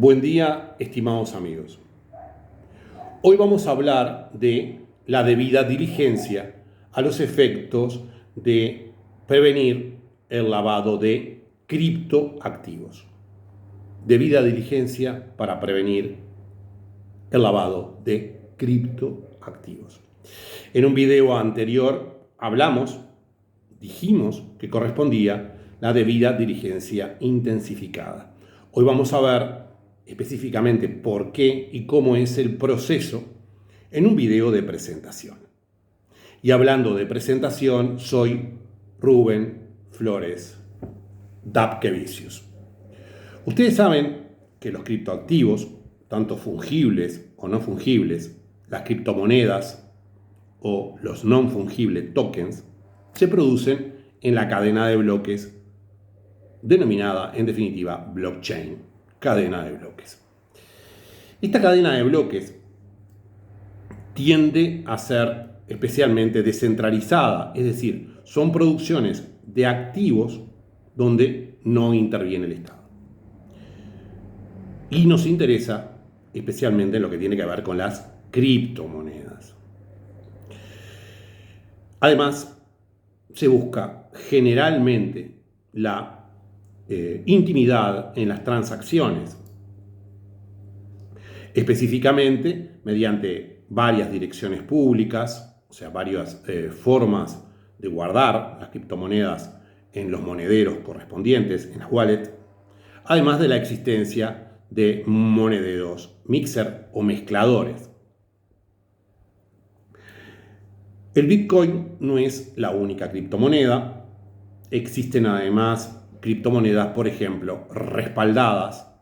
Buen día, estimados amigos. Hoy vamos a hablar de la debida diligencia a los efectos de prevenir el lavado de criptoactivos. Debida diligencia para prevenir el lavado de criptoactivos. En un video anterior dijimos que correspondía la debida diligencia intensificada. Hoy vamos a ver específicamente por qué y cómo es el proceso en un video de presentación. Y hablando de presentación, soy Rubén Flores Dapkevicius. Ustedes saben que los criptoactivos, tanto fungibles o no fungibles, las criptomonedas o los non fungible tokens, se producen en la cadena de bloques denominada en definitiva blockchain, cadena de bloques. Esta cadena de bloques tiende a ser especialmente descentralizada, es decir, son producciones de activos donde no interviene el Estado. Y nos interesa especialmente lo que tiene que ver con las criptomonedas. Además, se busca generalmente la intimidad en las transacciones, específicamente mediante varias direcciones públicas, o sea, varias formas de guardar las criptomonedas en los monederos correspondientes, en las wallets, además de la existencia de monederos mixer o mezcladores. El Bitcoin no es la única criptomoneda. Existen además criptomonedas, por ejemplo, respaldadas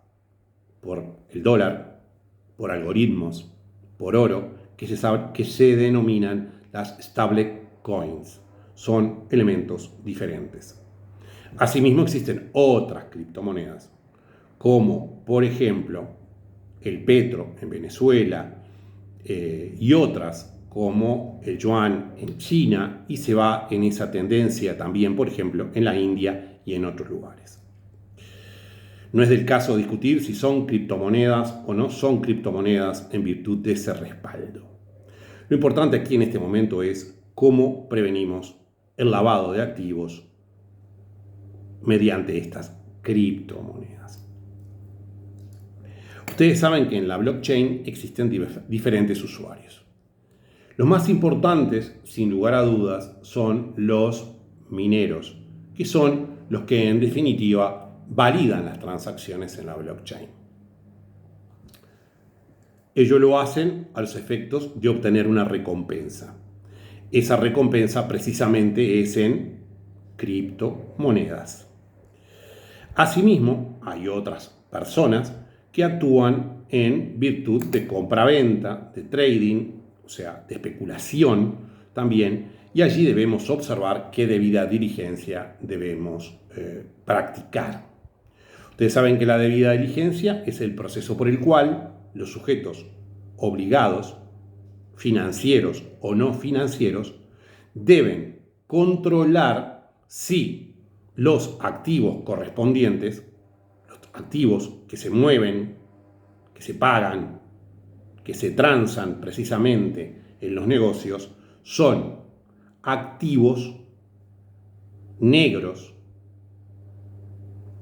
por el dólar, por algoritmos, por oro, que se denominan las stablecoins. Son elementos diferentes. Asimismo, existen otras criptomonedas, como por ejemplo el petro en Venezuela y otras como el yuan en China, y se va en esa tendencia también, por ejemplo, en la India y en otros lugares. No es del caso discutir si son criptomonedas o no son criptomonedas en virtud de ese respaldo. Lo importante aquí en este momento es cómo prevenimos el lavado de activos mediante estas criptomonedas. Ustedes saben que en la blockchain existen diferentes usuarios. Los más importantes, sin lugar a dudas, son los mineros, que son los que en definitiva validan las transacciones en la blockchain. Ellos lo hacen a los efectos de obtener una recompensa. Esa recompensa precisamente es en criptomonedas. Asimismo, hay otras personas que actúan en virtud de compra-venta, de trading, o sea, de especulación también, y allí debemos observar qué debida diligencia debemos practicar. Ustedes saben que la debida diligencia es el proceso por el cual los sujetos obligados, financieros o no financieros, deben controlar si los activos correspondientes, los activos que se mueven, que se pagan, que se transan precisamente en los negocios, son activos negros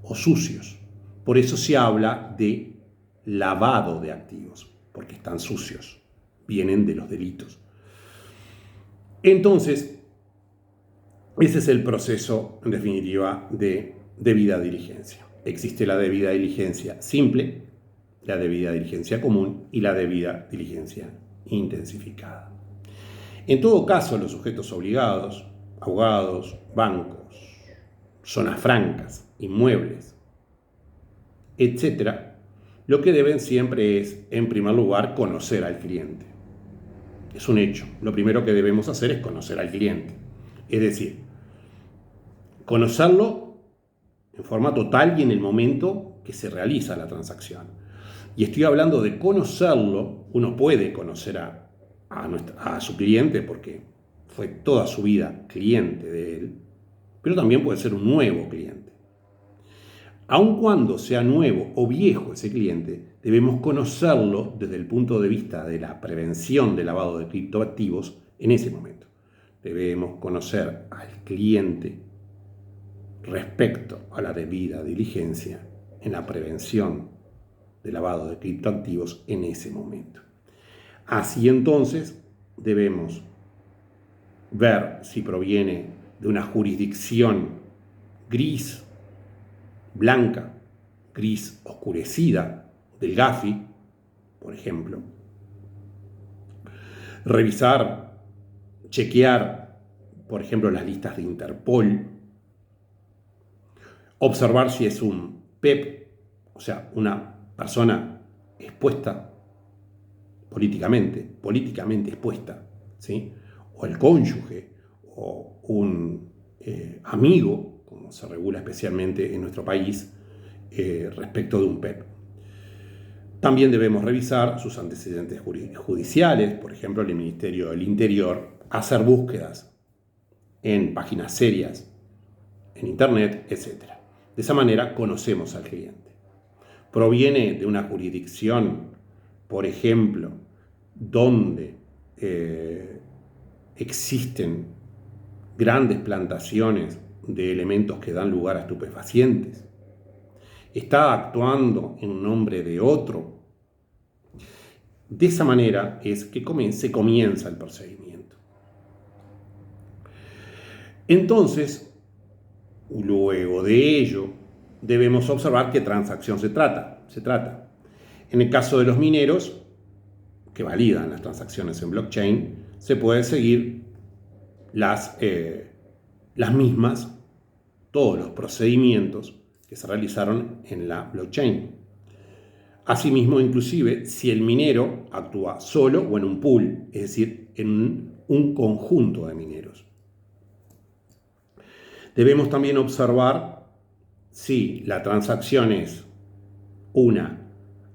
o sucios. Por eso se habla de lavado de activos, porque están sucios, vienen de los delitos. Entonces, ese es el proceso, en definitiva, de debida diligencia. Existe la debida diligencia simple, la debida diligencia común y la debida diligencia intensificada. En todo caso, los sujetos obligados, abogados, bancos, zonas francas, inmuebles, etc., lo que deben siempre es, en primer lugar, conocer al cliente. Es un hecho. Lo primero que debemos hacer es conocer al cliente. Es decir, conocerlo en forma total y en el momento que se realiza la transacción. Y estoy hablando de conocerlo. Uno puede conocer a su cliente porque fue toda su vida cliente de él, pero también puede ser un nuevo cliente. Aun cuando sea nuevo o viejo ese cliente, debemos conocerlo desde el punto de vista de la prevención del lavado de criptoactivos en ese momento. Debemos conocer al cliente respecto a la debida diligencia en la prevención del lavado de criptoactivos en ese momento. Así entonces debemos ver si proviene de una jurisdicción gris, blanca, gris oscurecida del GAFI, por ejemplo. Revisar, chequear, por ejemplo, las listas de Interpol. Observar si es un PEP, o sea, una persona expuesta políticamente expuesta, ¿sí? O el cónyuge, o un amigo, como se regula especialmente en nuestro país, respecto de un PEP. También debemos revisar sus antecedentes judiciales, por ejemplo, el Ministerio del Interior, hacer búsquedas en páginas serias, en Internet, etc. De esa manera conocemos al cliente. Proviene de una jurisdicción, por ejemplo, donde existen grandes plantaciones de elementos que dan lugar a estupefacientes. Está actuando en nombre de otro. De esa manera es que se comienza el procedimiento. Entonces, luego de ello, debemos observar qué transacción se trata. En el caso de los mineros, que validan las transacciones en blockchain, se puede seguir las mismas, todos los procedimientos que se realizaron en la blockchain. Asimismo, inclusive, si el minero actúa solo o en un pool, es decir, en un conjunto de mineros. Debemos también observar si la transacción es una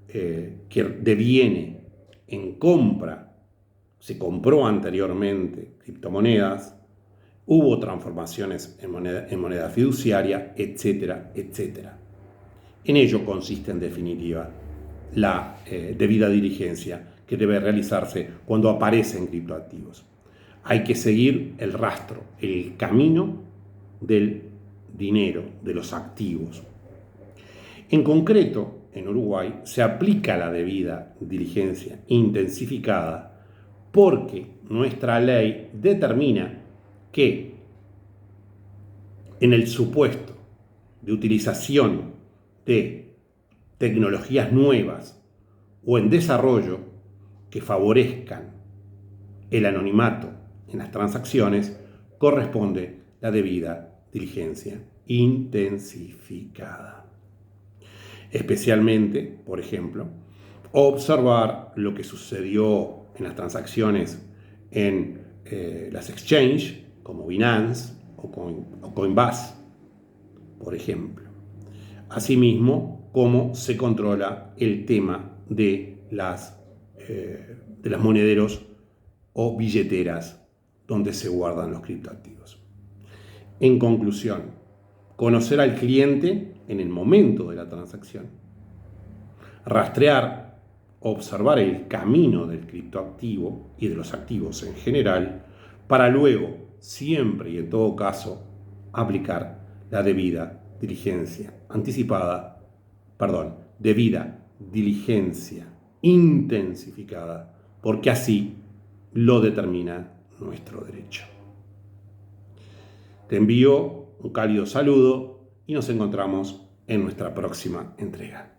que deviene en compra, se compró anteriormente criptomonedas, hubo transformaciones en moneda fiduciaria, etcétera, etcétera. En ello consiste, en definitiva, la debida diligencia que debe realizarse cuando aparecen criptoactivos. Hay que seguir el rastro, el camino del dinero, de los activos. En concreto, en Uruguay se aplica la debida diligencia intensificada porque nuestra ley determina que en el supuesto de utilización de tecnologías nuevas o en desarrollo que favorezcan el anonimato en las transacciones, corresponde la debida diligencia intensificada. Especialmente, por ejemplo, observar lo que sucedió en las transacciones en las exchanges como Binance o Coinbase, por ejemplo. Asimismo, cómo se controla el tema de las monederos o billeteras donde se guardan los criptoactivos. En conclusión, conocer al cliente en el momento de la transacción, rastrear, observar el camino del criptoactivo y de los activos en general, para luego, siempre y en todo caso, aplicar la debida diligencia intensificada, porque así lo determina nuestro derecho. Te envío un cálido saludo y nos encontramos en nuestra próxima entrega.